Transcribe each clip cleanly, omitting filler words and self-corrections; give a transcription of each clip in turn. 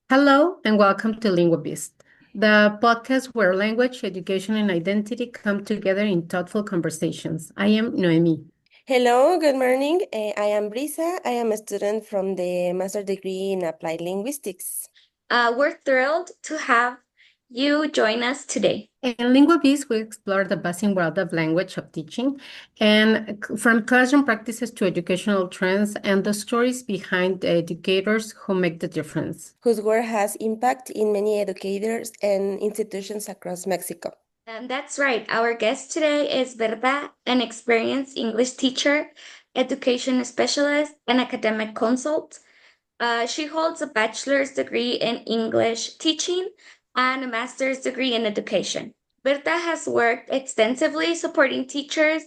Hello and welcome to Linguabees, the podcast where language, education, and identity come together in thoughtful conversations. I am Noemi. Hello, good morning. I am Briza. I am a student from the master degree in applied linguistics. We're thrilled to have you join us today. In Linguabees, we explore the buzzing world of language of teaching, and from classroom practices to educational trends and the stories behind the educators who make the difference. Whose work has impact in many educators and institutions across Mexico. And that's right. Our guest today is Bertha, an experienced English teacher, education specialist, and academic consult. She holds a bachelor's degree in English teaching and a master's degree in education. Berta has worked extensively supporting teachers,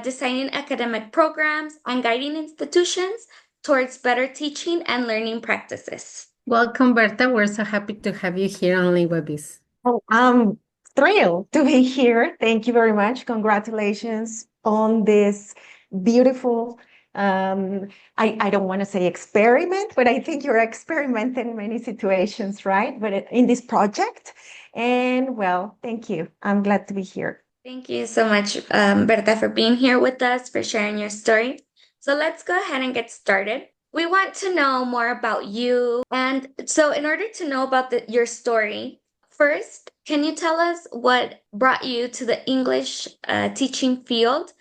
designing academic programs, and guiding institutions towards better teaching and learning practices. Welcome, Berta. We're so happy to have you here on Linguabees. Oh, I'm thrilled to be here. Thank you very much. Congratulations on this beautiful, I don't want to say experiment, but I think you're experimenting in many situations, right? But in this project. And well, thank you. I'm glad to be here. Thank you so much, Berta, for being here with us, for sharing your story. So let's go ahead and get started. We want to know more about you. And so, in order to know about your story, first, can you tell us what brought you to the English teaching field?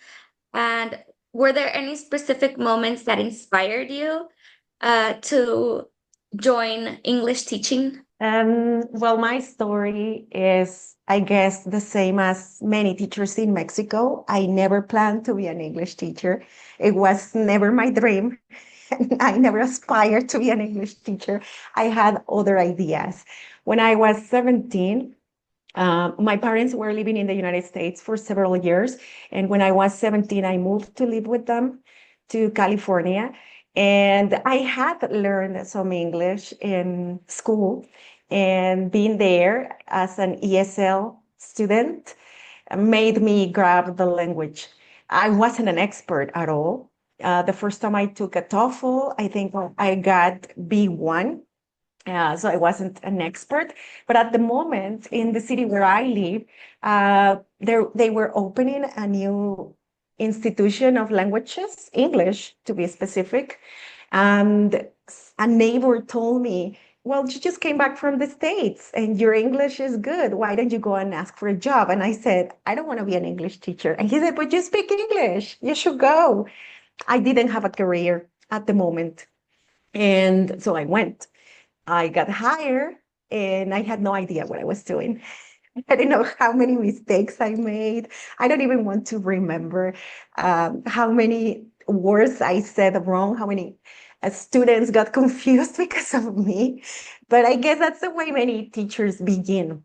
And were there any specific moments that inspired you to join English teaching? Well, my story is, I guess, the same as many teachers in Mexico. I never planned to be an English teacher. It was never my dream. I never aspired to be an English teacher. I had other ideas. When I was 17, my parents were living in the United States for several years. And when I was 17, I moved to live with them to California. And I had learned some English in school, and being there as an ESL student made me grab the language. I wasn't an expert at all. The first time I took a TOEFL, I think I got B1. So I wasn't an expert, but at the moment in the city where I live, they were opening a new institution of languages, English to be specific. And a neighbor told me, well, you just came back from the States and your English is good. Why don't you go and ask for a job? And I said, I don't want to be an English teacher. And he said, but you speak English. You should go. I didn't have a career at the moment. And so I went. I got hired and I had no idea what I was doing. I didn't know how many mistakes I made. I don't even want to remember how many words I said wrong, how many students got confused because of me. But I guess that's the way many teachers begin.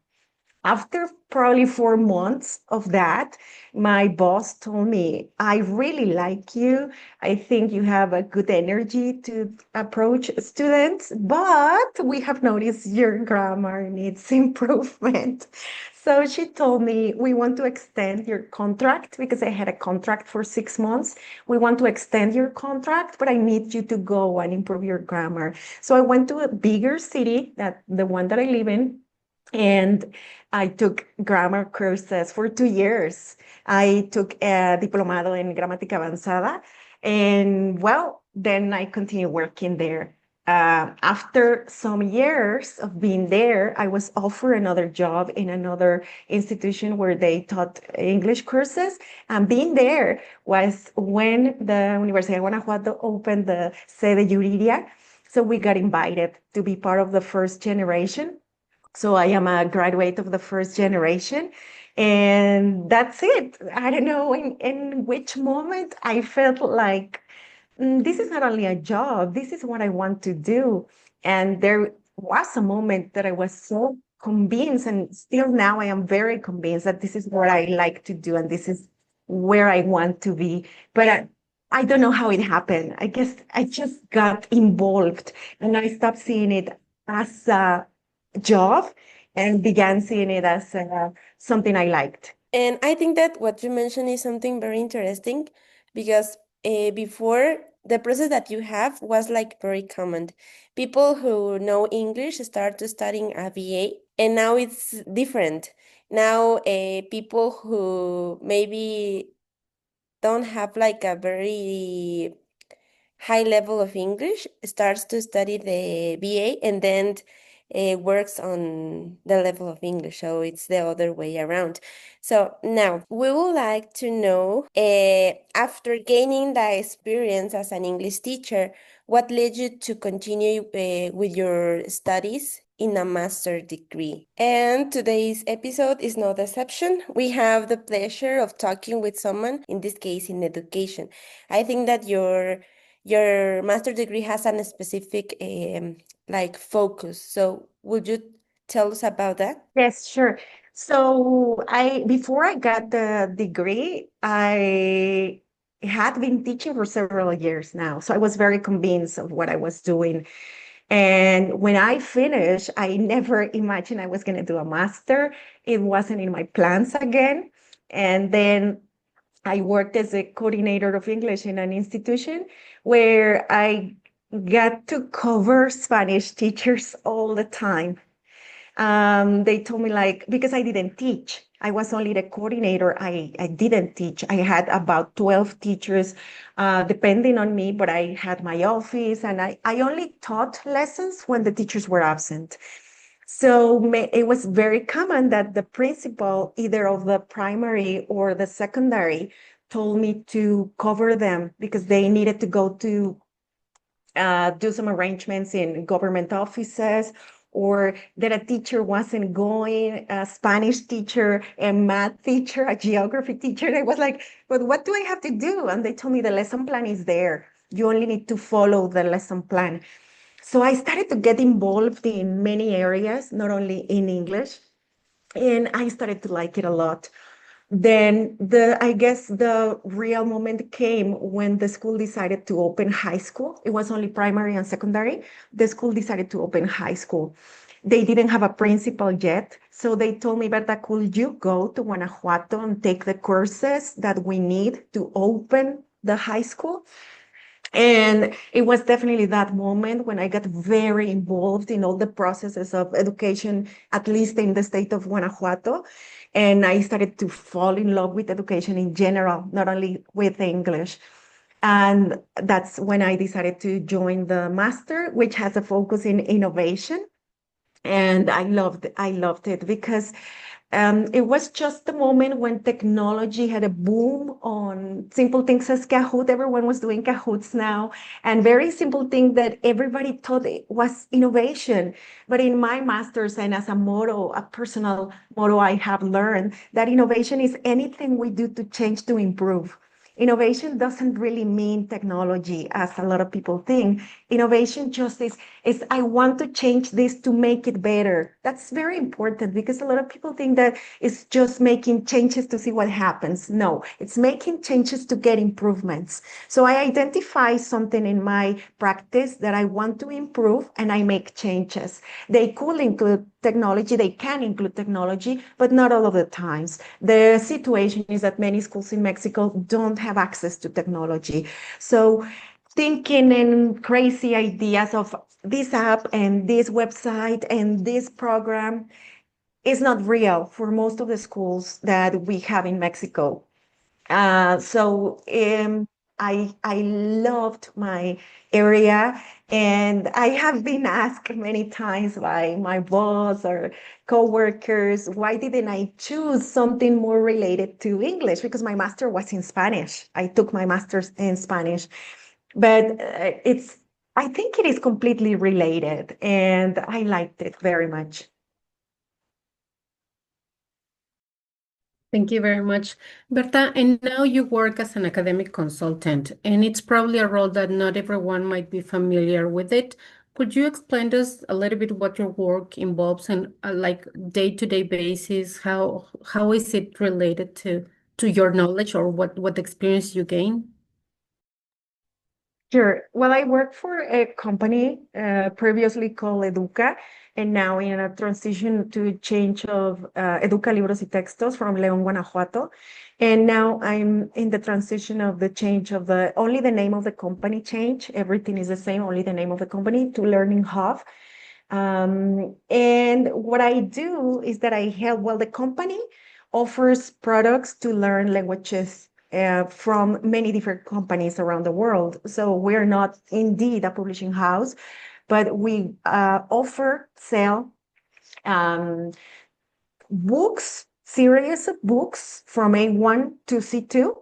After probably 4 months of that, my boss told me, I really like you. I think you have a good energy to approach students, but we have noticed your grammar needs improvement. So she told me, we want to extend your contract because I had a contract for 6 months. We want to extend your contract, but I need you to go and improve your grammar. So I went to a bigger city, that the one that I live in, and I took grammar courses for 2 years. I took a diplomado en gramática avanzada, and well, then I continued working there. After some years of being there, I was offered another job in another institution where they taught English courses. And being there was when the Universidad de Guanajuato opened the sede Yuriria. So we got invited to be part of the first generation. So I am a graduate of the first generation. And that's it. I don't know in which moment I felt like this is not only a job, this is what I want to do. And there was a moment that I was so convinced, and still now I am very convinced that this is what I like to do and this is where I want to be. But I don't know how it happened. I guess I just got involved and I stopped seeing it as a job and began seeing it as something I liked. And I think that what you mentioned is something very interesting because before the process that you have was like very common. People who know English start to studying a BA, and now it's different. Now, people who maybe don't have like a very high level of English starts to study the BA and then works on the level of English. So it's the other way around. So now we would like to know, after gaining the experience as an English teacher, what led you to continue with your studies in a master degree? And today's episode is no exception. We have the pleasure of talking with someone, in this case in education. I think that your master degree has a specific like focus. So would you tell us about that? Yes, sure. So before I got the degree, I had been teaching for several years now. So I was very convinced of what I was doing. And when I finished, I never imagined I was going to do a master. It wasn't in my plans again. And then I worked as a coordinator of English in an institution where I got to cover Spanish teachers all the time. They told me like, because I didn't teach, I was only the coordinator. I didn't teach. I had about 12 teachers, depending on me, but I had my office and I only taught lessons when the teachers were absent. So it was very common that the principal, either of the primary or the secondary, told me to cover them because they needed to go to do some arrangements in government offices, or that a teacher wasn't going, a Spanish teacher, a math teacher, a geography teacher. And I was like, but what do I have to do? And they told me the lesson plan is there. You only need to follow the lesson plan. So I started to get involved in many areas, not only in English, and I started to like it a lot. Then I guess the real moment came when the school decided to open high school. It was only primary and secondary. The school decided to open high school. They didn't have a principal yet. So they told me, Berta, could you go to Guanajuato and take the courses that we need to open the high school? And it was definitely that moment when I got very involved in all the processes of education, at least in the state of Guanajuato. And I started to fall in love with education in general, not only with English. And that's when I decided to join the master, which has a focus in innovation. And I loved it because it was just the moment when technology had a boom on simple things as Kahoot. Everyone was doing Kahoots now, and very simple thing that everybody thought it was innovation. But in my master's and as a motto, a personal motto, I have learned that innovation is anything we do to change, to improve. Innovation doesn't really mean technology, as a lot of people think. Innovation just is I want to change this to make it better. That's very important because a lot of people think that it's just making changes to see what happens. No, it's making changes to get improvements. So I identify something in my practice that I want to improve and I make changes. They could include technology, they can include technology, but not all of the times. The situation is that many schools in Mexico don't have access to technology. So thinking in crazy ideas of this app and this website and this program is not real for most of the schools that we have in Mexico. So I loved my area, and I have been asked many times by my boss or coworkers, why didn't I choose something more related to English? Because my master was in Spanish. I took my master's in Spanish, but I think it is completely related, and I liked it very much. Thank you very much, Berta. And now you work as an academic consultant, and it's probably a role that not everyone might be familiar with it. Could you explain to us a little bit what your work involves and like day-to-day basis? How is it related to your knowledge or what experience you gain? Sure. Well, I work for a company previously called Educa, and now in a transition to change of Educa Libros y Textos from León, Guanajuato. And now I'm in the transition of the change of only the name of the company change. Everything is the same, only the name of the company to Learning Hub. And what I do is that I help, well, the company offers products to learn languages from many different companies around the world. So we're not indeed a publishing house, but we sell um, books, series of books from A1 to C2,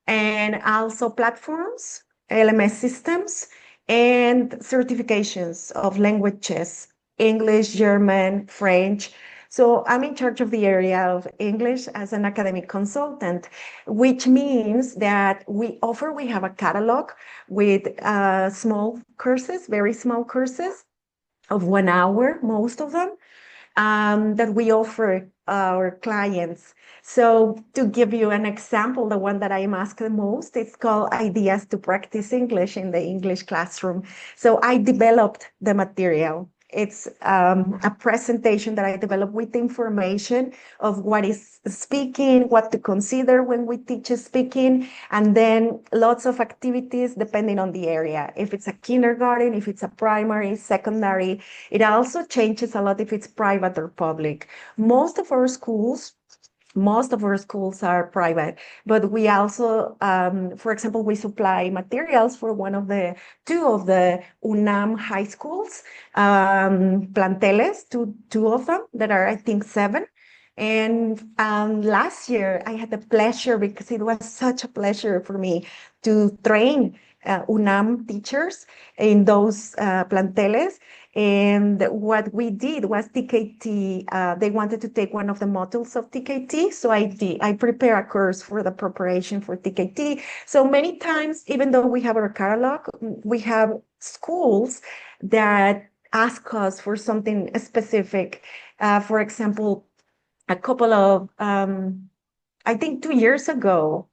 and also platforms, LMS systems, and certifications of languages, English, German, French. So I'm in charge of the area of English as an academic consultant, which means that we have a catalog with small courses, very small courses of 1 hour, most of them, that we offer our clients. So to give you an example, the one that I'm asked the most, it's called Ideas to Practice English in the English Classroom. So I developed the material. It's a presentation that I developed with information of what is speaking, what to consider when we teach speaking, and then lots of activities depending on the area. If it's a kindergarten, if it's a primary, secondary, it also changes a lot if it's private or public. Most of our schools are private, but we also, for example, we supply materials for two of the UNAM high schools, planteles, two of them that are, I think, 7. And last year, I had the pleasure, because it was such a pleasure for me to train UNAM teachers in those planteles. And what we did was TKT. They wanted to take one of the modules of TKT. So I prepare a course for the preparation for TKT. So many times, even though we have our catalog, we have schools that ask us for something specific. For example, a couple of, I think 2 years ago,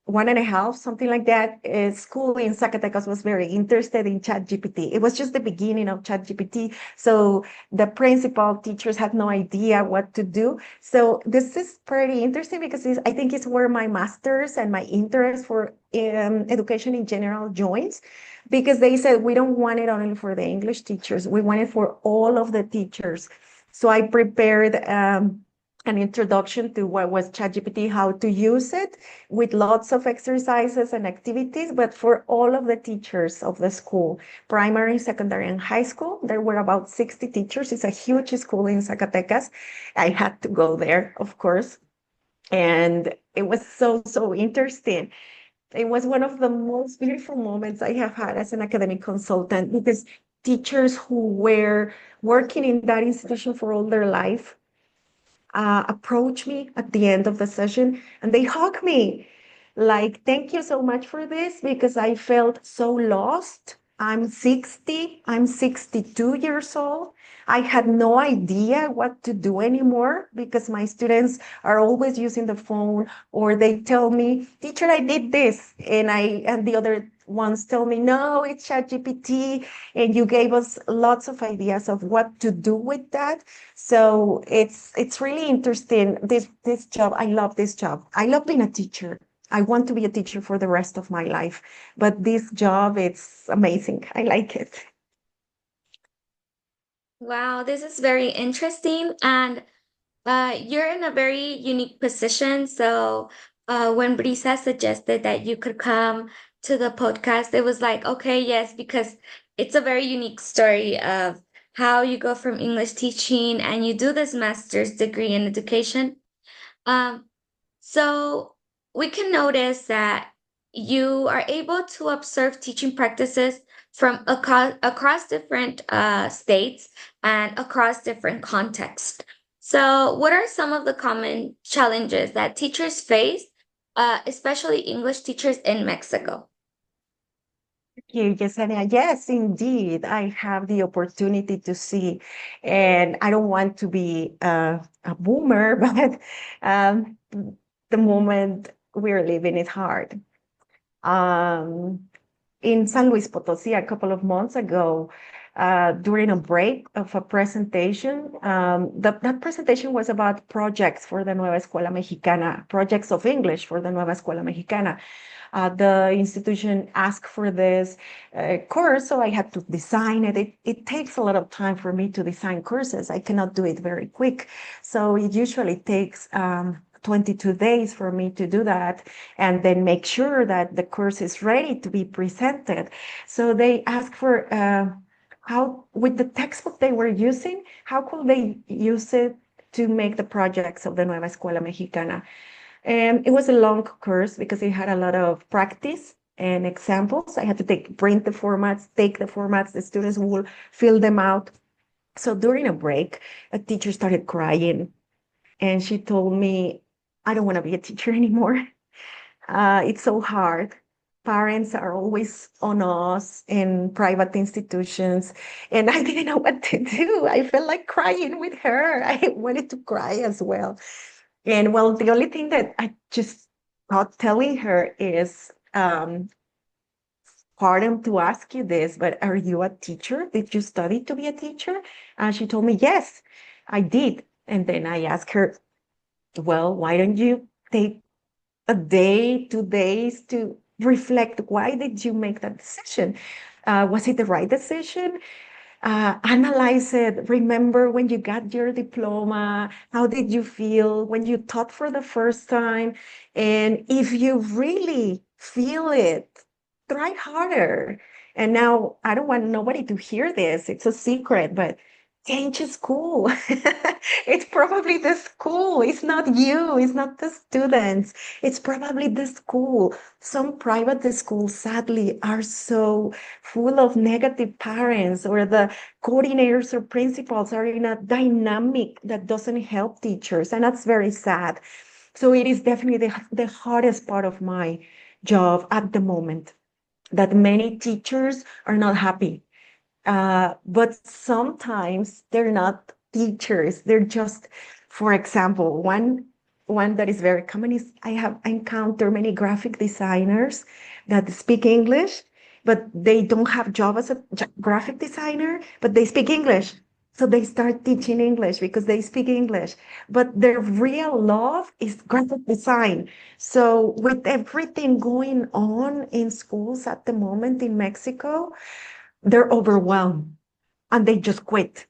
1.5, something like that, a school in Zacatecas was very interested in ChatGPT. It was just the beginning of ChatGPT. So the principal teachers had no idea what to do. So this is pretty interesting because I think it's where my master's and my interest for education in general joins, because they said, we don't want it only for the English teachers. We want it for all of the teachers. So I prepared an introduction to what was ChatGPT, how to use it, with lots of exercises and activities, but for all of the teachers of the school, primary, secondary, and high school. There were about 60 teachers. It's a huge school in Zacatecas. I had to go there, of course. And it was so interesting. It was one of the most beautiful moments I have had as an academic consultant, because teachers who were working in that institution for all their life approach me at the end of the session, and they hug me like, thank you so much for this, because I felt so lost. I'm 60, I'm 62 years old. I had no idea what to do anymore, because my students are always using the phone, or they tell me, teacher, I did this. And the other ones tell me, no, it's ChatGPT. And you gave us lots of ideas of what to do with that. So it's really interesting. This job, I love this job. I love being a teacher. I want to be a teacher for the rest of my life, but this job, it's amazing. I like it. Wow, this is very interesting. And you're in a very unique position. So when Brisa suggested that you could come to the podcast, it was like, okay, yes, because it's a very unique story of how you go from English teaching and you do this master's degree in education. Um, so we can notice that you are able to observe teaching practices from across different states and across different contexts. So, what are some of the common challenges that teachers face, especially English teachers in Mexico? Thank you, Yesenia. Yes, indeed. I have the opportunity to see, and I don't want to be a boomer, but the moment we're living is hard. Um, in San Luis Potosí a couple of months ago, during a break of a presentation. That presentation was about projects for the Nueva Escuela Mexicana, projects of English for the Nueva Escuela Mexicana. The institution asked for this course, so I had to design it. It takes a lot of time for me to design courses. I cannot do it very quick. So it usually takes 22 days for me to do that and then make sure that the course is ready to be presented. So they asked for how, with the textbook they were using, how could they use it to make the projects of the Nueva Escuela Mexicana? And it was a long course because it had a lot of practice and examples. I had to print the formats, take the formats, the students will fill them out. So during a break, a teacher started crying and she told me, I don't want to be a teacher anymore. It's so hard. Parents are always on us in private institutions, and I didn't know what to do. I felt like crying with her. I wanted to cry as well. And well, the only thing that I just thought telling her is, pardon to ask you this, but are you a teacher? Did you study to be a teacher? And she told me, yes, I did. And then I asked her, well, why don't you take a day, 2 days to reflect? Why did you make that decision? Was it the right decision? Analyze it. Remember when you got your diploma, how did you feel when you taught for the first time? And if you really feel it, try harder. And now I don't want nobody to hear this. It's a secret, but change school. It's probably the school. It's not you. It's not the students. It's probably the school. Some private schools, sadly, are so full of negative parents, or the coordinators or principals are in a dynamic that doesn't help teachers. And that's very sad. So it is definitely the hardest part of my job at the moment, that many teachers are not happy. But sometimes they're not teachers. They're just, for example, one that is very common is I have encountered many graphic designers that speak English, but they don't have job as a graphic designer, but they speak English. So they start teaching English because they speak English, but their real love is graphic design. So with everything going on in schools at the moment in Mexico, they're overwhelmed and they just quit.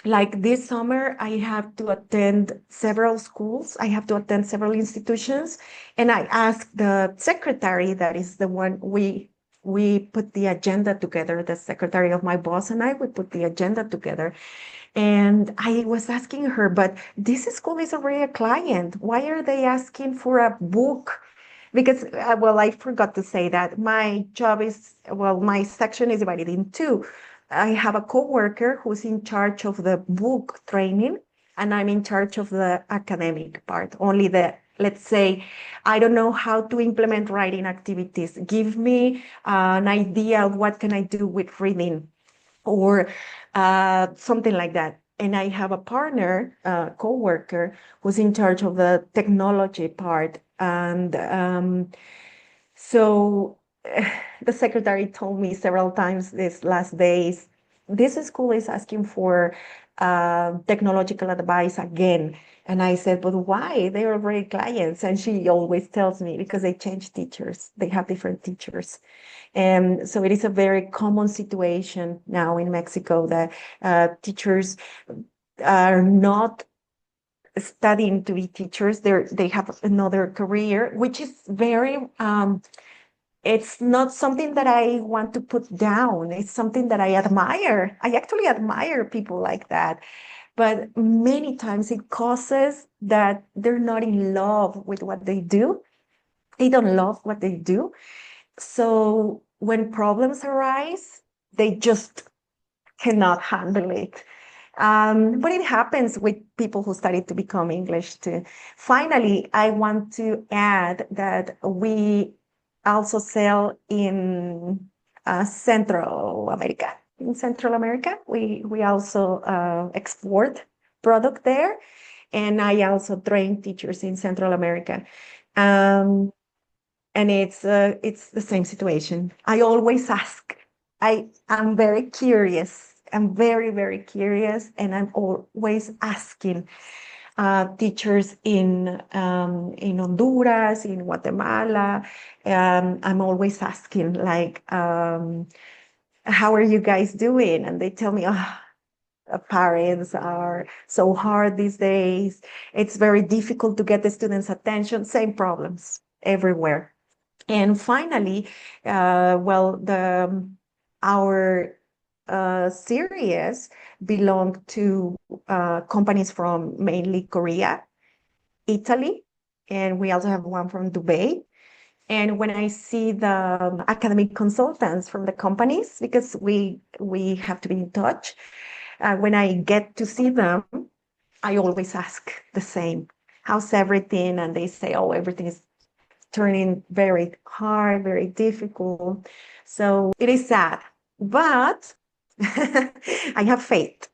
Like this summer, I have to attend several schools. I have to attend several institutions. And I asked the secretary, that is the one we put the agenda together, the secretary of my boss and I, we put the agenda together. And I was asking her, but this school is already a client. Why are they asking for a book? Because, well, I forgot to say that my job is, well, my section is divided in two. I have a coworker who's in charge of the book training, and I'm in charge of the academic part, only the, let's say, I don't know how to implement writing activities. Give me an idea of what can I do with reading, or something like that. And I have a partner, coworker, who's in charge of the technology part. And so the secretary told me several times these last days, this school is asking for technological advice again. And I said, but why? They're already clients. And she always tells me, because they change teachers. They have different teachers. And so it is a very common situation now in Mexico that teachers are not studying to be teachers. They have another career, which is very, it's not something that I want to put down. It's something that I admire. I actually admire people like that. But many times it causes that they're not in love with what they do. They don't love what they do. So when problems arise, they just cannot handle it. But it happens with people who study to become English too. Finally, I want to add that we also sell in Central America. In Central America, we also export product there, and I also train teachers in Central America. And it's the same situation. I always ask. I'm very curious. I'm very, very curious, and I'm always asking teachers in Honduras, in Guatemala. I'm always asking, like, how are you guys doing? And they tell me, oh, parents are so hard these days. It's very difficult to get the students' attention. Same problems everywhere. And finally, well, our series belong to companies from mainly Korea, Italy, and we also have one from Dubai. And when I see the academic consultants from the companies, because we have to be in touch, when I get to see them, I always ask the same, how's everything? And they say, oh, everything is turning very hard, very difficult. So it is sad, but I have faith.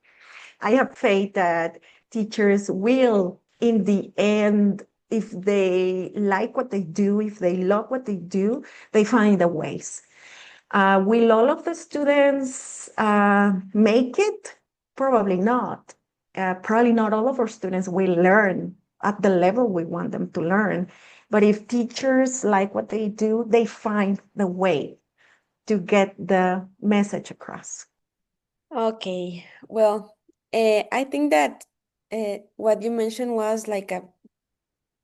I have faith that teachers will, in the end, if they like what they do, if they love what they do, they find the ways. Will all of the students make it? Probably not. Probably not all of our students will learn at the level we want them to learn. But if teachers like what they do, they find the way to get the message across. Okay, well, I think that what you mentioned was like a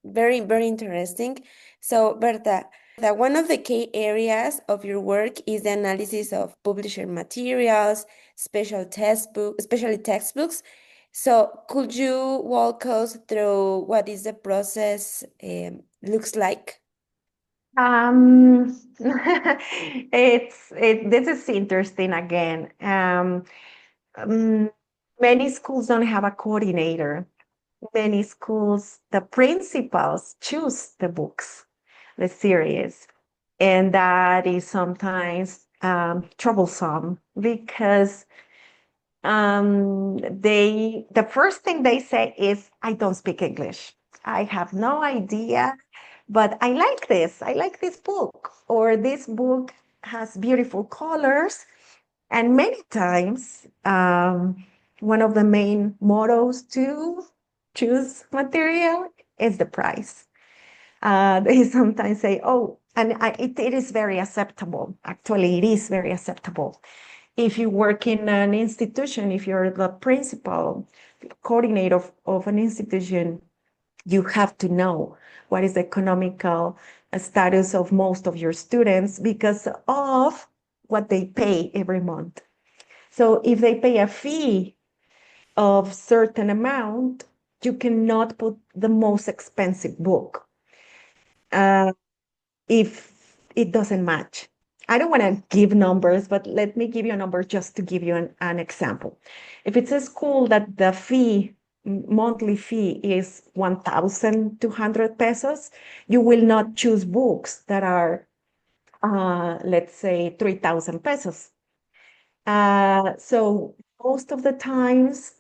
very, very interesting. So, Berta, that one of the key areas of your work is the analysis of publisher materials, especially textbooks. So, could you walk us through what is the process looks like? This is interesting again. Um, Many schools don't have a coordinator. Many schools, the principals choose the books, the series, and that is sometimes troublesome because the first thing they say is, I don't speak English. I have no idea, but I like this. I like this book, or this book has beautiful colors. And many times, one of the main mottos to choose material is the price. They sometimes say, oh, and it is very acceptable. Actually, it is very acceptable. If you work in an institution, if you're the principal, coordinator of an institution, you have to know what is the economical status of most of your students because of what they pay every month. So if they pay a fee of certain amount, you cannot put the most expensive book if it doesn't match. I don't want to give numbers, but let me give you a number just to give you an example. If it's a school that the monthly fee is 1,200 pesos, you will not choose books that are, let's say, 3,000 pesos. So most of the times,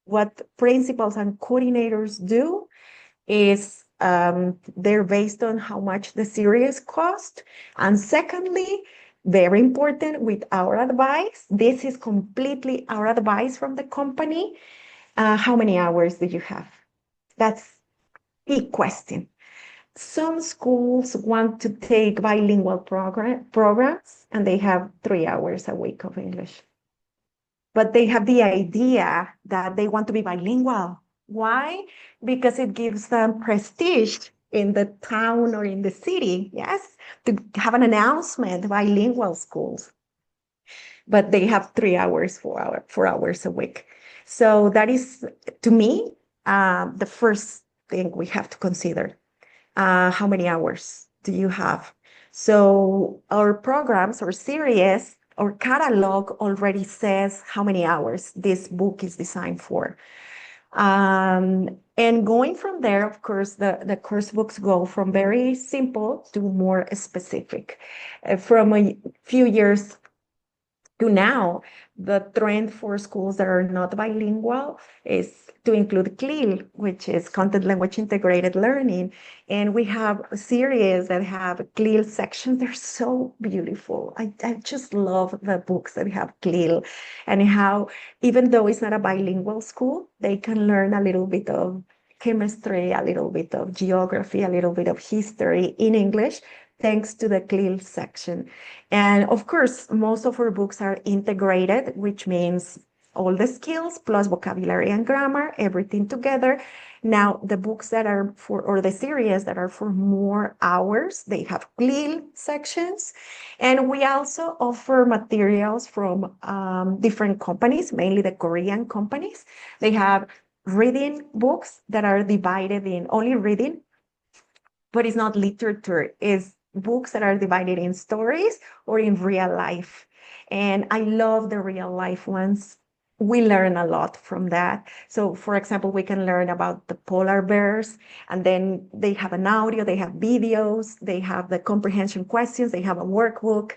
what principals and coordinators do is they're based on how much the series cost. And secondly, very important with our advice, this is completely our advice from the company. How many hours do you have? That's the question. Some schools want to take bilingual programs and they have 3 hours a week of English. But they have the idea that they want to be bilingual. Why? Because it gives them prestige in the town or in the city, yes, to have an announcement, bilingual schools. But they have 3 hours, 4 hours a week. So that is, to me, the first thing we have to consider. How many hours do you have? So our programs or series or catalog already says how many hours this book is designed for. And going from there, of course, the course books go from very simple to more specific. From a few years to now, the trend for schools that are not bilingual is to include CLIL, which is Content Language Integrated Learning. And we have a series that have CLIL sections. They're so beautiful. I just love the books that have CLIL and how, even though it's not a bilingual school, they can learn a little bit of chemistry, a little bit of geography, a little bit of history in English, thanks to the CLIL section. And of course, most of our books are integrated, which means all the skills plus vocabulary and grammar, everything together. Now, the books that are for, or the series that are for more hours, they have CLIL sections. And we also offer materials from different companies, mainly the Korean companies. They have reading books that are divided in only reading, but it's not literature, it's books that are divided in stories or in real life. And I love the real life ones. We learn a lot from that. So, for example, we can learn about the polar bears, and then they have an audio, they have videos, they have the comprehension questions, they have a workbook.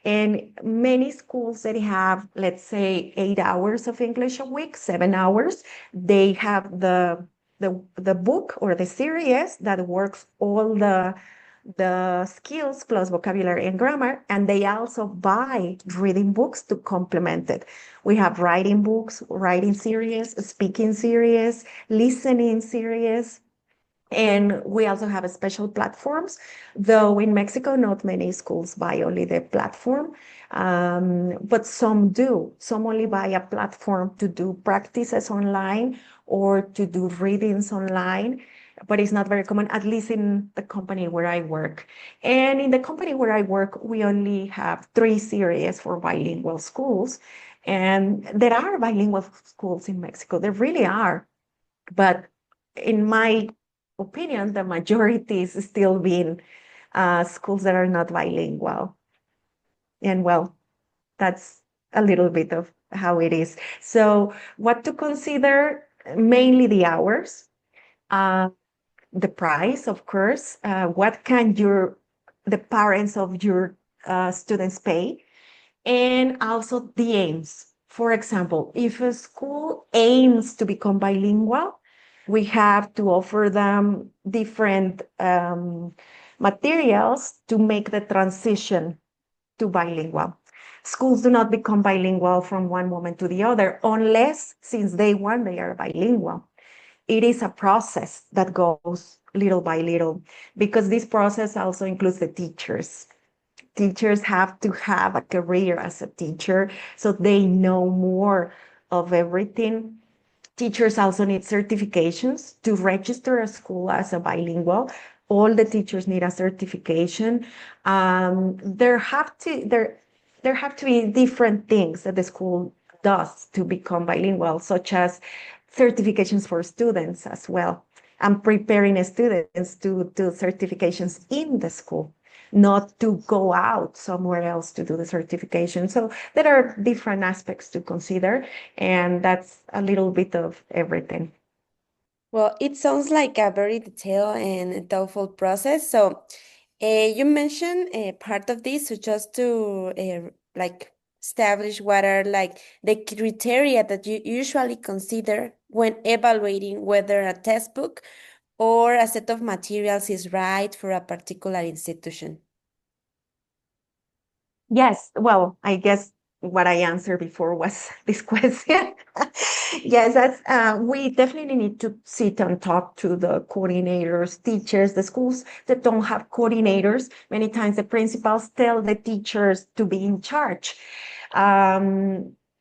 And many schools that have, let's say, 8 hours of English a week, 7 hours, they have the book or the series that works all the skills plus vocabulary and grammar, and they also buy reading books to complement it. We have writing books, writing series, speaking series, listening series, and we also have special platforms, though in Mexico, not many schools buy only the platform, but some do. Some only buy a platform to do practices online or to do readings online, but it's not very common, at least in the company where I work. And in the company where I work, we only have 3 series for bilingual schools. And there are bilingual schools in Mexico, there really are. But in my opinion, the majority is still being schools that are not bilingual. And well, that's a little bit of how it is. So what to consider, mainly the hours, the price, of course, what can the parents of your students pay, and also the aims. For example, if a school aims to become bilingual, we have to offer them different materials to make the transition to bilingual. Schools do not become bilingual from one moment to the other, unless since day one they are bilingual. It is a process that goes little by little, because this process also includes the teachers. Teachers have to have a career as a teacher, so they know more of everything. Teachers also need certifications to register a school as a bilingual. All the teachers need a certification. There have to be different things that the school does to become bilingual, such as certifications for students as well, and preparing students to do certifications in the school, not to go out somewhere else to do the certification. So there are different aspects to consider, and that's a little bit of everything. Well, it sounds like a very detailed and thoughtful process. So, you mentioned part of this, so just to like establish what are like the criteria that you usually consider when evaluating whether a textbook or a set of materials is right for a particular institution. Yes, well, I guess what I answered before was this question. Yes, that's we definitely need to sit and talk to the coordinators, teachers, the schools that don't have coordinators. Many times the principals tell the teachers to be in charge.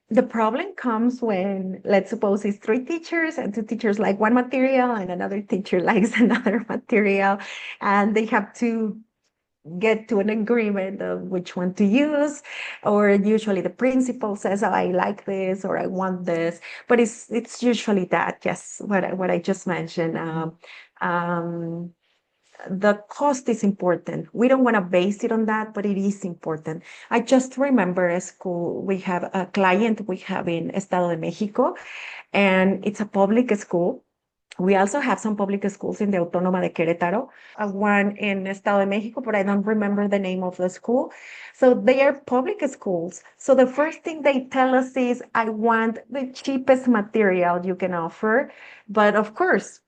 The problem comes when, let's suppose it's 3 teachers and 2 teachers like one material and another teacher likes another material, and they have to get to an agreement of which one to use, or usually the principal says, oh, I like this or I want this, but it's usually that, yes, what I just mentioned. The cost is important. We don't want to base it on that, but it is important. I just remember a school, we have a client we have in Estado de Mexico, and it's a public school. We also have some public schools in the Autónoma de Querétaro, one in Estado de México, but I don't remember the name of the school. So they are public schools. So the first thing they tell us is, I want the cheapest material you can offer, but of course,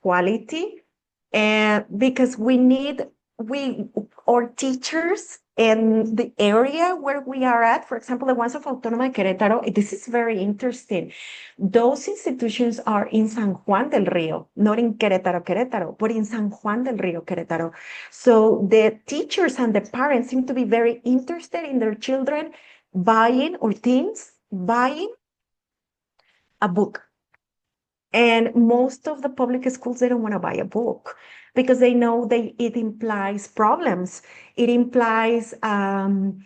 quality. And because our teachers in the area where we are at, for example, the ones of Autónoma de Querétaro, this is very interesting. Those institutions are in San Juan del Río, not in Querétaro, Querétaro, but in San Juan del Río, Querétaro. So the teachers and the parents seem to be very interested in their children buying, or teens buying, a book. And most of the public schools, they don't want to buy a book because they know it implies problems. It implies having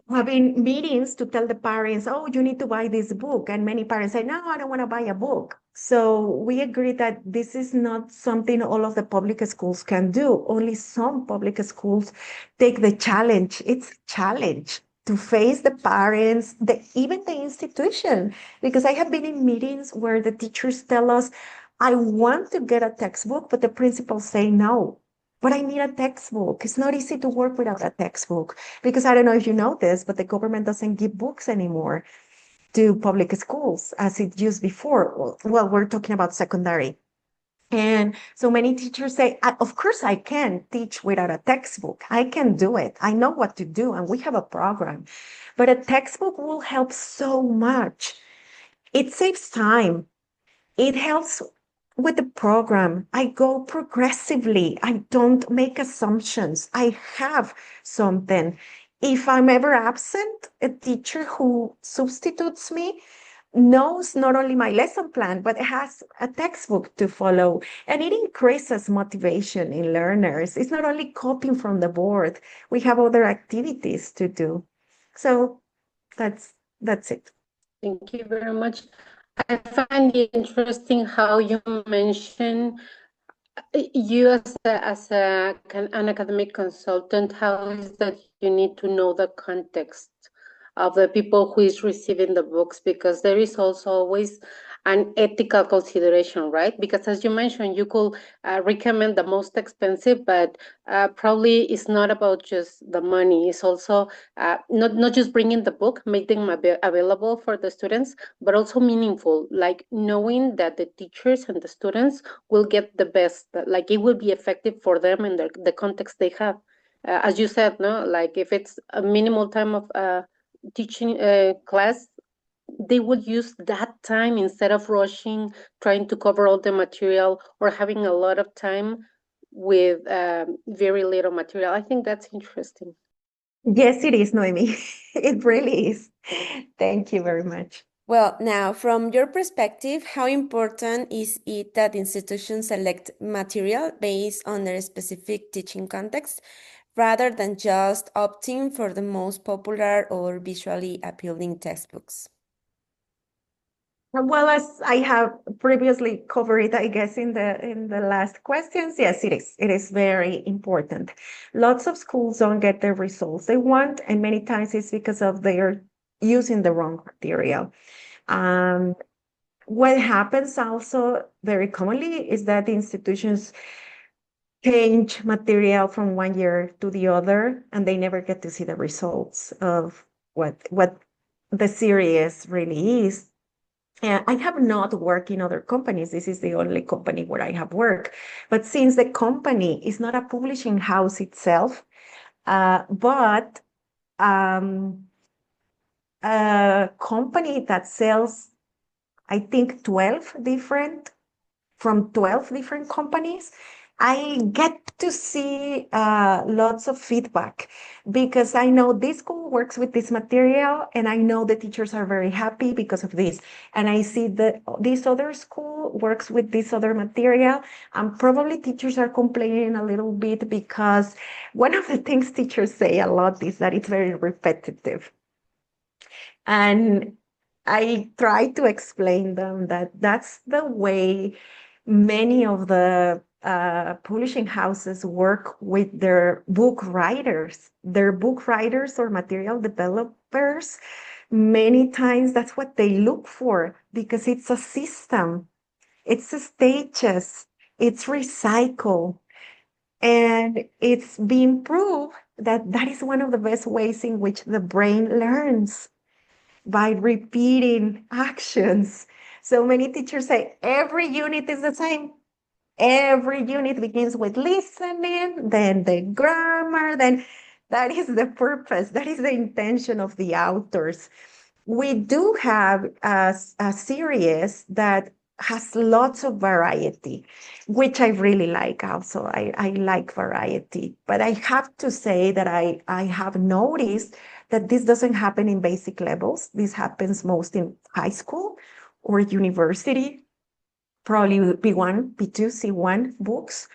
meetings to tell the parents, oh, you need to buy this book. And many parents say, no, I don't want to buy a book. So we agree that this is not something all of the public schools can do. Only some public schools take the challenge. It's a challenge to face the parents, even the institution, because I have been in meetings where the teachers tell us, I want to get a textbook, but the principals say no. But I need a textbook. It's not easy to work without a textbook because I don't know if you know this, but the government doesn't give books anymore to public schools as it used before. Well, we're talking about secondary. And so many teachers say, of course, I can teach without a textbook. I can do it. I know what to do, and we have a program. But a textbook will help so much. It saves time. It helps with the program. I go progressively. I don't make assumptions. I have something. If I'm ever absent, a teacher who substitutes me knows not only my lesson plan, but has a textbook to follow. And it increases motivation in learners. It's not only copying from the board. We have other activities to do. So that's it. Thank you very much. I find it interesting how you mention you an academic consultant, how is that you need to know the context of the people who is receiving the books, because there is also always an ethical consideration, right? Because as you mentioned, you could recommend the most expensive, but probably it's not about just the money. It's also not just bringing the book, make them available for the students, but also meaningful, like knowing that the teachers and the students will get the best, like it will be effective for them and the context they have. As you said, no, like if it's a minimal time of teaching class, they would use that time instead of rushing, trying to cover all the material or having a lot of time with very little material. I think that's interesting. Yes, it is, Noemi. It really is. Thank you very much. Well, now, from your perspective, how important is it that institutions select material based on their specific teaching context rather than just opting for the most popular or visually appealing textbooks? Well, as I have previously covered, I guess in the last questions, yes, it is. It is very important. Lots of schools don't get the results they want, and many times it's because of they're using the wrong material. What happens also very commonly is that institutions change material from one year to the other, and they never get to see the results of what the series really is. I have not worked in other companies. This is the only company where I have worked. But since the company is not a publishing house itself, but a company that sells, I think, 12 different companies, I get to see lots of feedback because I know this school works with this material and I know the teachers are very happy because of this. And I see that this other school works with this other material and probably teachers are complaining a little bit because one of the things teachers say a lot is that it's very repetitive. And I try to explain them that that's the way many of the publishing houses work with their book writers or material developers. Many times that's what they look for because it's a system. It's stages, it's recycle, and it's been proved that that is one of the best ways in which the brain learns, by repeating actions. So many teachers say every unit is the same. Every unit begins with listening, then the grammar, then that is the purpose, that is the intention of the authors. We do have a series that has lots of variety, which I really like also. I like variety, but I have to say that I have noticed that this doesn't happen in basic levels. This happens most in high school or university, probably B1, B2, C1 books,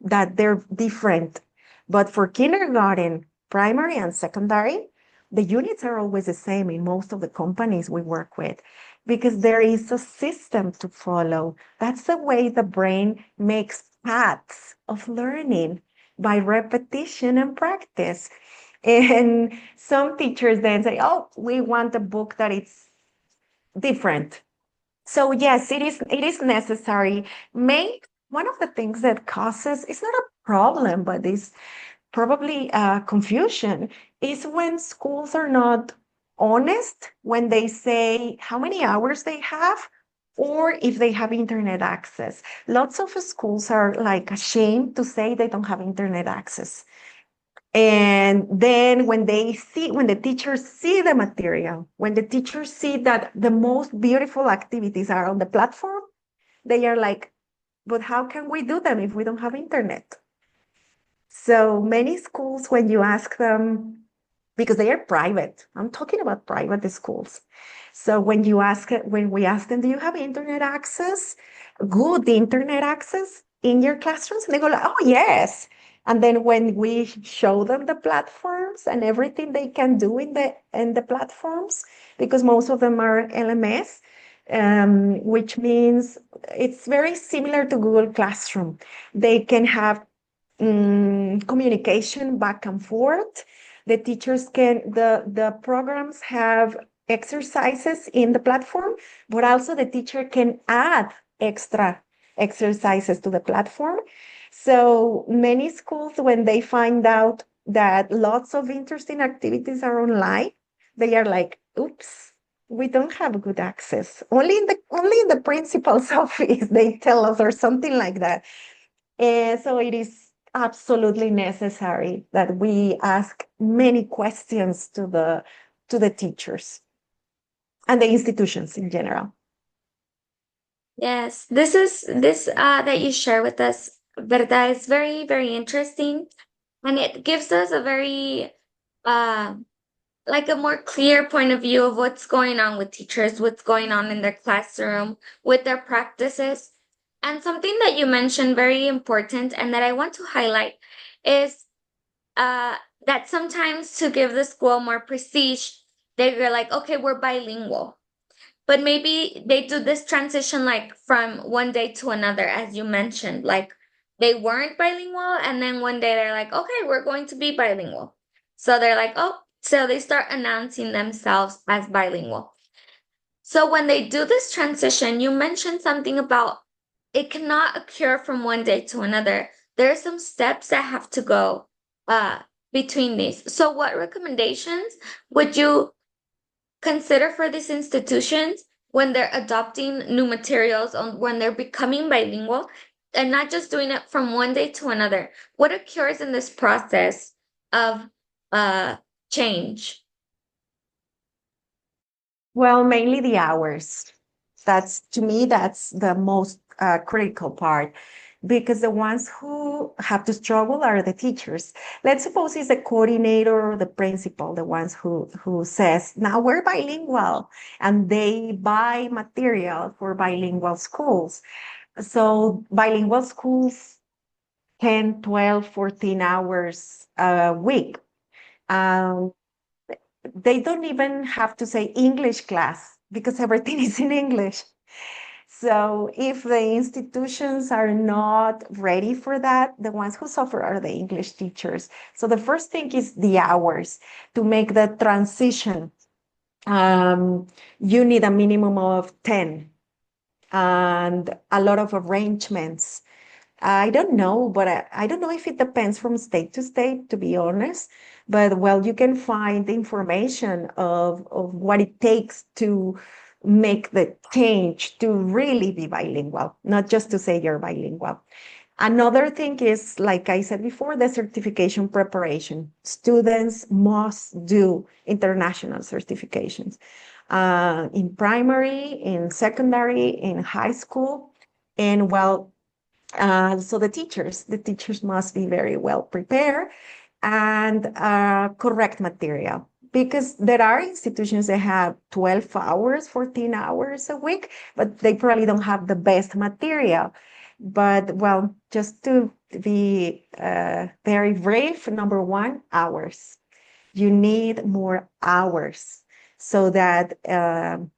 that they're different. But for kindergarten, primary, and secondary, the units are always the same in most of the companies we work with, because there is a system to follow. That's the way the brain makes paths of learning, by repetition and practice. And some teachers then say, oh, we want a book that is different. So yes, it is necessary. One of the things that causes, it's not a problem, but is probably confusion, is when schools are not honest when they say how many hours they have, or if they have internet access. Lots of schools are like ashamed to say they don't have internet access. And then when the teachers see the material, when the teachers see that the most beautiful activities are on the platform, they are like, but how can we do them if we don't have internet? So many schools, when you ask them, because they are private, I'm talking about private schools. So when we ask them, do you have internet access? Good internet access in your classrooms? And they go like, oh, yes. And then when we show them the platforms and everything they can do in the platforms, because most of them are LMS, which means it's very similar to Google Classroom. They can have communication back and forth. The programs have exercises in the platform, but also the teacher can add extra exercises to the platform. So many schools, when they find out that lots of interesting activities are online, they are like, oops, we don't have good access. Only in the principal's office, they tell us, or something like that. And so it is absolutely necessary that we ask many questions to the teachers and the institutions in general. Yes, this that you share with us, Berta, is very, very interesting. And it gives us a very uh like a more clear point of view of what's going on with teachers, what's going on in their classroom, with their practices. And something that you mentioned very important and that I want to highlight is that sometimes to give the school more prestige, they're like, okay, we're bilingual. But maybe they do this transition like from one day to another, as you mentioned. Like they weren't bilingual, and then one day they're like, okay, we're going to be bilingual. So they're like, oh, so they start announcing themselves as bilingual. So when they do this transition, you mentioned something about it cannot occur from one day to another. There are some steps that have to go between these. So what recommendations would you consider for these institutions when they're adopting new materials, on when they're becoming bilingual, and not just doing it from one day to another? What occurs in this process of change? Well, mainly the hours. To me, that's the most critical part, because the ones who have to struggle are the teachers. Let's suppose it's the coordinator or the principal, the ones who says, now we're bilingual, and they buy material for bilingual schools. So bilingual schools 10, 12, 14 hours a week. They don't even have to say English class because everything is in English. So if the institutions are not ready for that, the ones who suffer are the English teachers. So the first thing is the hours to make the transition. You need a minimum of 10 and a lot of arrangements. I don't know, but I don't know if it depends from state to state, to be honest. But well, you can find information of what it takes to make the change to really be bilingual, not just to say you're bilingual. Another thing is, like I said before, the certification preparation. Students must do international certifications in primary, in secondary, in high school. And well, so the teachers must be very well prepared and correct material. Because there are institutions that have 12 hours, 14 hours a week, but they probably don't have the best material. But well, just to be very brave, number one, hours. You need more hours so that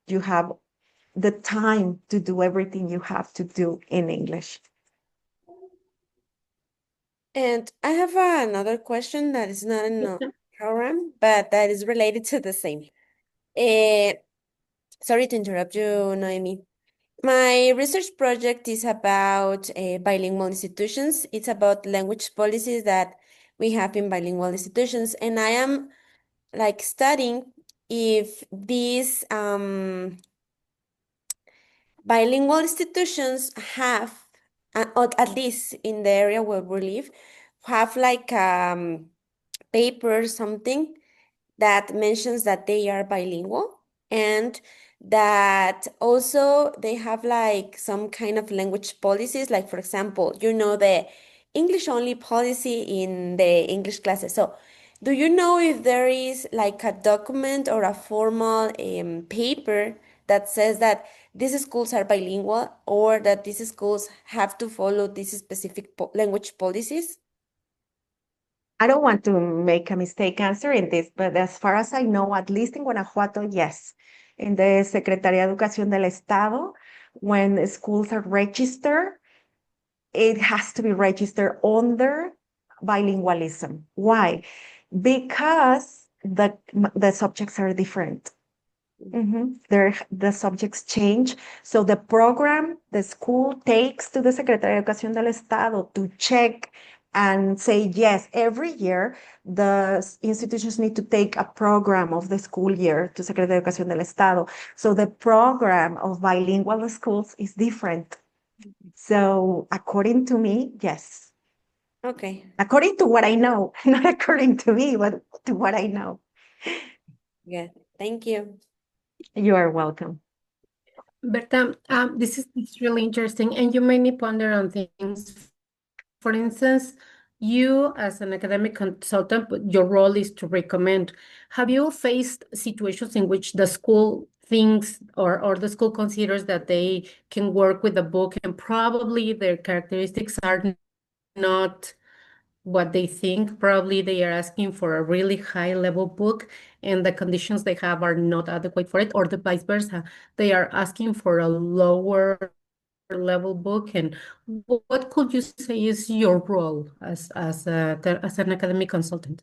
you have the time to do everything you have to do in English. And I have another question that is not in the program, but that is related to the same. Sorry to interrupt you, Noemi. My research project is about bilingual institutions. It's about language policies that we have in bilingual institutions, and I am like studying if these bilingual institutions have, or at least in the area where we live, have like paper something that mentions that they are bilingual and that also they have like some kind of language policies, like for example, the English only policy in the English classes. So do you know if there is like a document or a formal paper that says that these schools are bilingual or that these schools have to follow these specific language policies? I don't want to make a mistake answering this, but as far as I know, at least in Guanajuato, yes. In the Secretaría de Educación del Estado, when schools are registered, it has to be registered under bilingualism. Why? Because the subjects are different. The subjects change. So the program the school takes to the Secretaría de Educación del Estado to check and say, yes, every year the institutions need to take a program of the school year to Secretaría de Educación del Estado. So the program of bilingual schools is different. So according to me, yes. Okay. According to what I know, not according to me, but to what I know. Yeah. Thank you. You are welcome. Berta, this is really interesting, and you made me ponder on things. For instance, you as an academic consultant, your role is to recommend. Have you faced situations in which the school thinks or the school considers that they can work with the book and probably their characteristics are not what they think? Probably they are asking for a really high level book and the conditions they have are not adequate for it, or the vice versa. They are asking for a lower level book. And what could you say is your role as an academic consultant?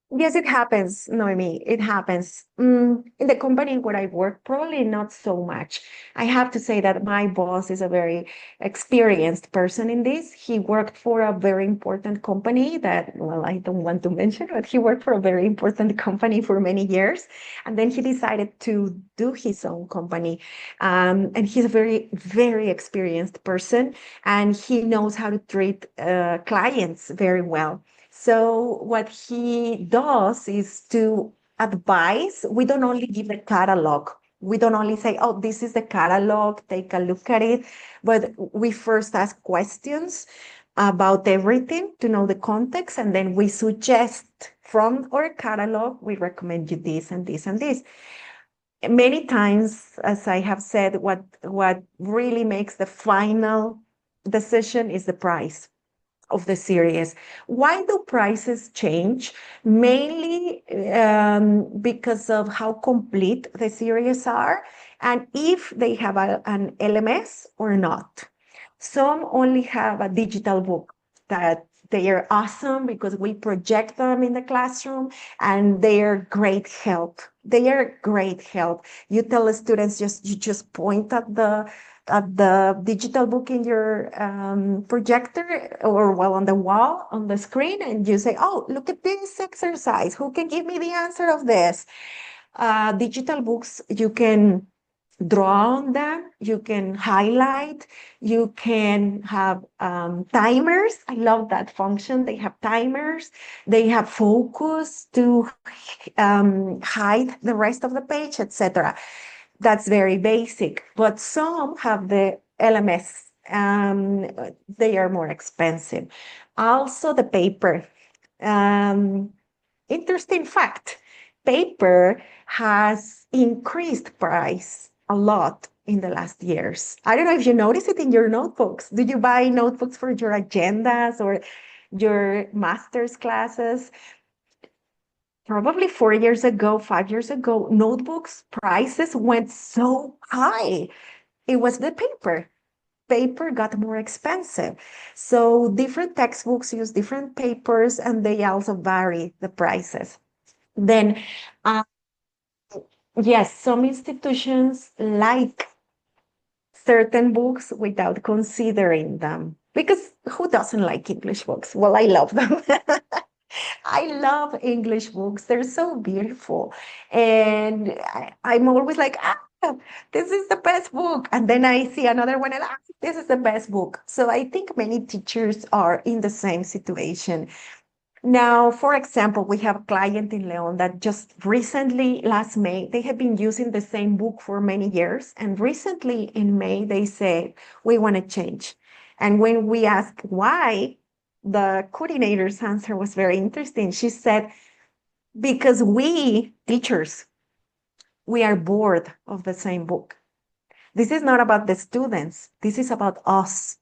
Yes, it happens, Noemi. It happens. In the company where I work, probably not so much. I have to say that my boss is a very experienced person in this. He worked for a very important company that, well, I don't want to mention, but he worked for a very important company for many years. And then he decided to do his own company. And he's a very, very experienced person, and he knows how to treat clients very well. So what he does is to advise. We don't only give the catalog. We don't only say, oh, this is the catalog, take a look at it. But we first ask questions about everything to know the context. And then we suggest from our catalog, we recommend you this and this and this. Many times, as I have said, what really makes the final decision is the price of the series. Why do prices change? Mainly because of how complete the series are and if they have an LMS or not. Some only have a digital book that They are awesome because we project them in the classroom, and they are great help. They are great help. You tell the students, you just point at the digital book in your projector, or well, on the wall, on the screen, and you say, oh, look at this exercise. Who can give me the answer of this? Digital books, you can draw on them, you can highlight, you can have timers. I love that function. They have timers, they have focus to hide the rest of the page, etc. That's very basic, but some have the LMS. They are more expensive. Also, the paper. Um, Interesting fact, paper has increased price a lot in the last years. I don't know if you notice it in your notebooks. Do you buy notebooks for your agendas or your master's classes? Probably 4 years ago, 5 years ago, notebooks prices went so high. It was the paper. Paper got more expensive. So different textbooks use different papers, and they also vary the prices. Then, uh, yes, some institutions like certain books without considering them. Because who doesn't like English books? Well, I love them. I love English books. They're so beautiful. And I'm always like, this is the best book. And then I see another one, and this is the best book. So I think many teachers are in the same situation. Now, for example, we have a client in Leon that just recently, last May, they have been using the same book for many years. And recently in May, they said, we want to change. And when we asked why, the coordinator's answer was very interesting. She said, because we teachers, we are bored of the same book. This is not about the students. This is about us.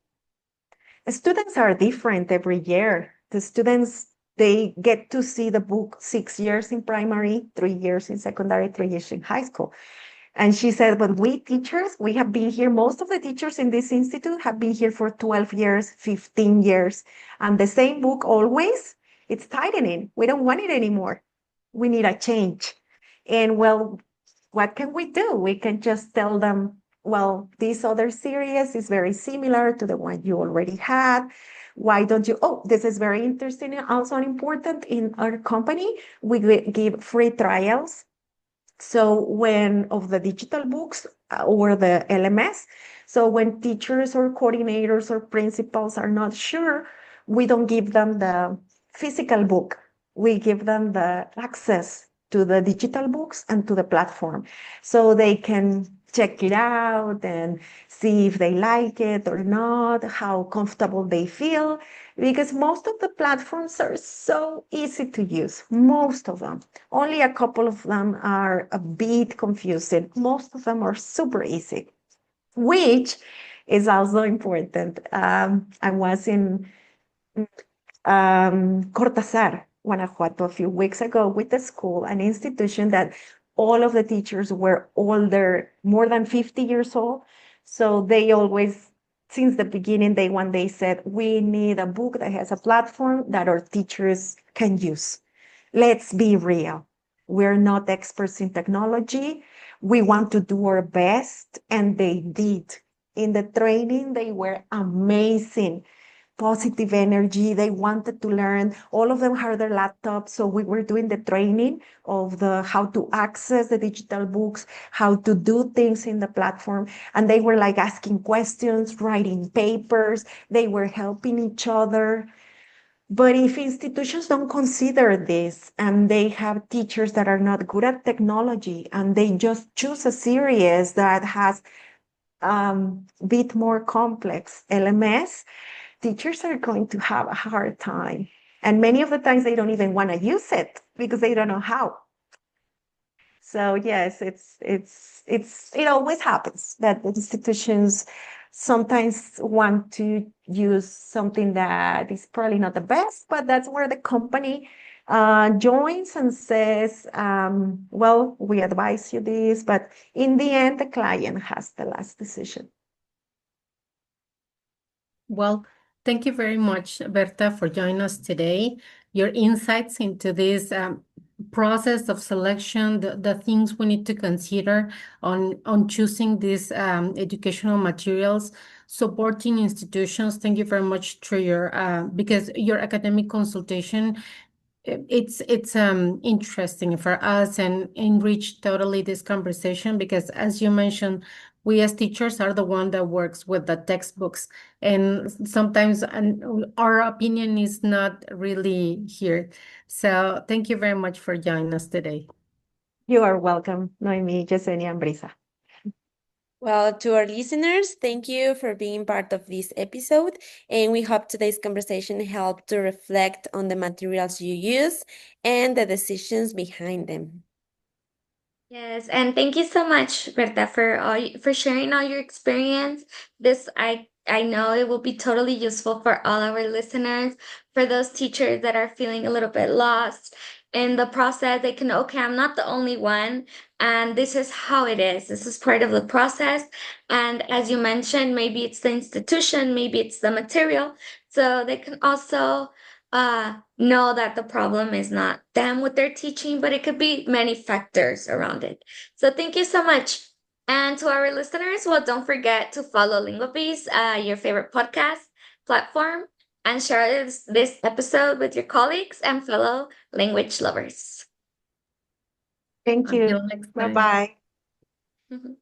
Students are different every year. The students, they get to see the book 6 years in primary, 3 years in secondary, 3 years in high school. And she said, but we teachers, we have been here, most of the teachers in this institute have been here for 12 years, 15 years. And the same book always, it's tightening. We don't want it anymore. We need a change. And well, what can we do? We can just tell them, well, this other series is very similar to the one you already had. Why don't you? Oh, this is very interesting and also important. In our company, we give free trials. So when of the digital books or the LMS, so when teachers or coordinators or principals are not sure, we don't give them the physical book. We give them the access to the digital books and to the platform, so they can check it out and see if they like it or not, how comfortable they feel, because most of the platforms are so easy to use, most of them. Only a couple of them are a bit confusing. Most of them are super easy, which is also important. I was in Cortázar, Guanajuato, a few weeks ago with the school, an institution that all of the teachers were older, more than 50 years old. So they always, since the beginning, they said, we need a book that has a platform that our teachers can use. Let's be real. We're not experts in technology. We want to do our best, and they did. In the training, they were amazing. Positive energy. They wanted to learn. All of them had their laptops. So we were doing the training of how to access the digital books, how to do things in the platform. And they were like asking questions, writing papers. They were helping each other. But if institutions don't consider this, and they have teachers that are not good at technology, and they just choose a series that has bit more complex LMS, teachers are going to have a hard time. And many of the times they don't even want to use it because they don't know how. So yes, it always happens that the institutions sometimes want to use something that is probably not the best, but that's where the company joins and says, well, we advise you this, but in the end, the client has the last decision. Well, Thank you very much, Berta, for joining us today. Your insights into this process of selection, the things we need to consider on choosing these educational materials, supporting institutions. Thank you very much to your because your academic consultation it's interesting for us and enrich totally this conversation because as you mentioned, we as teachers are the one that works with the textbooks and sometimes our opinion is not really here. So thank you very much for joining us today. You are welcome, Noemi, Yesenia, and Briza. Well, to our listeners, thank you for being part of this episode. And we hope today's conversation helped to reflect on the materials you use and the decisions behind them. Yes, and thank you so much, Berta, for sharing all your experience. This I know it will be totally useful for all our listeners, for those teachers that are feeling a little bit lost in the process. They can, okay, I'm not the only one, and this is how it is. This is part of the process. And as you mentioned, maybe it's the institution, maybe it's the material. So they can also know that the problem is not them with their teaching, but it could be many factors around it. So thank you so much. And to our listeners, well, don't forget to follow Linguabees, your favorite podcast platform, and share this episode with your colleagues and fellow language lovers. Thank you. Until next time. Bye-bye. Mhm.